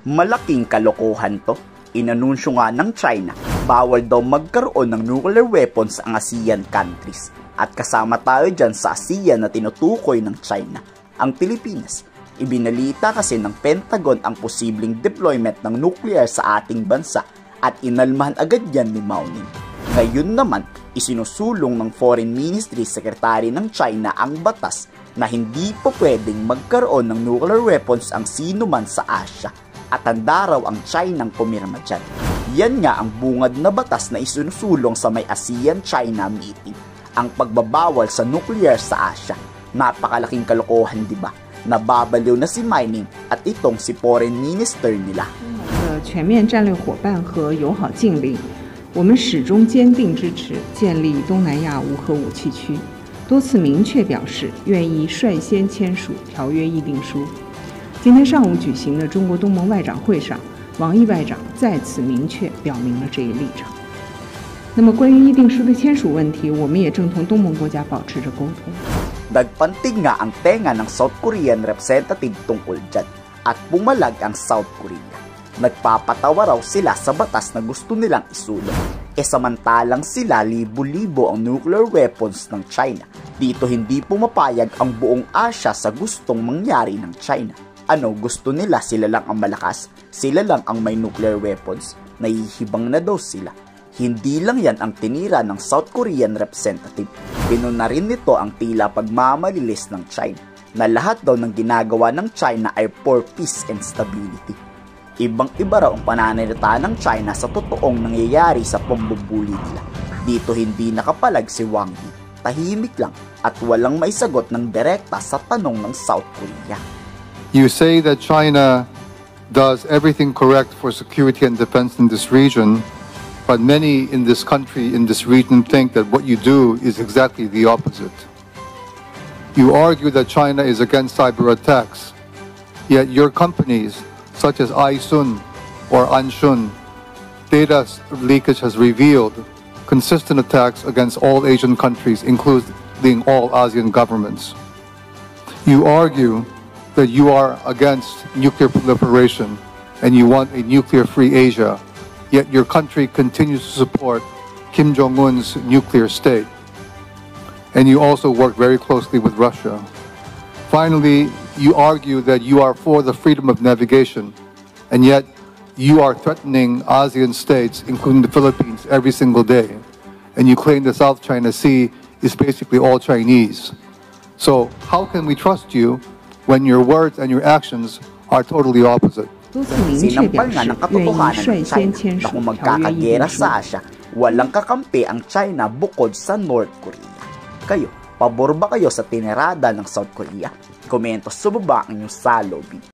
Malaking kalokohan to. Inanunsyo nga ng China, bawal daw magkaroon ng nuclear weapons ang ASEAN countries. At kasama tayo dyan sa ASEAN na tinutukoy ng China, ang Pilipinas. Ibinalita kasi ng Pentagon ang posibleng deployment ng nuclear sa ating bansa at inalmahan agad yan ni Mao Ning. Ngayon naman, isinusulong ng Foreign Ministry Secretary ng China ang batas na hindi po pwedeng magkaroon ng nuclear weapons ang sino man sa Asia. At handa raw ang Chinang pumirma dyan. Yan nga ang bungad na batas na isinusulong sa may ASEAN-China meeting, ang pagbabawal sa nuclear sa Asia. Napakalaking kalokohan, di ba? Nababaliw na si Mao Ning at itong si Foreign Minister nila. 全面战略伙伴和友好近邻，我们始终坚定支持建立东南亚无核武器区，多次明确表示愿意率先签署条约议定书。今天上午举行的中国东盟外长会上，王毅外长再次明确表明了这一立场。那么关于议定书的签署问题，我们也正同东盟国家保持着沟通。 Nagpantig nga ang tenga ng South Korean representative tungkol dyan at pumalag ang South Korea. Nagpapatawa raw sila sa batas na gusto nilang isulong. Samantalang sila libo-libo ang nuclear weapons ng China. Dito hindi pumapayag ang buong Asia sa gustong mangyari ng China. Ano, gusto nila sila lang ang malakas? Sila lang ang may nuclear weapons? Nahihibang na daw sila. Hindi lang yan ang tinira ng South Korean representative. Pinuna rin nito ang tila pagmamalilis ng China na lahat daw ng ginagawa ng China ay for peace and stability. Ibang-iba raw ang pananalita ng China sa totoong nangyayari sa pambubuli nila. Dito hindi nakapalag si Wang Yi. Tahimik lang at walang maisagot ng direkta sa tanong ng South Korea. You say that China does everything correct for security and defense in this region, but many in this country, in this region, think that what you do is exactly the opposite. You argue that China is against cyber attacks, yet your companies, such as Aisun or Anshun, data leakage has revealed consistent attacks against all Asian countries, including all ASEAN governments. You argue that you are against nuclear proliferation and you want a nuclear-free Asia, yet your country continues to support Kim Jong-un's nuclear state. And you also work very closely with Russia. Finally, you argue that you are for the freedom of navigation, and yet you are threatening ASEAN states, including the Philippines, every single day. And you claim the South China Sea is basically all Chinese. So how can we trust you when your words and your actions are totally opposite? Sinampal nga ng katotohanan ng China na kung magkakagera sa Asia, walang kakampi ang China bukod sa North Korea. Kayo, pabor ba kayo sa tinerada ng South Korea? Komento sa baba ang inyong saloobin.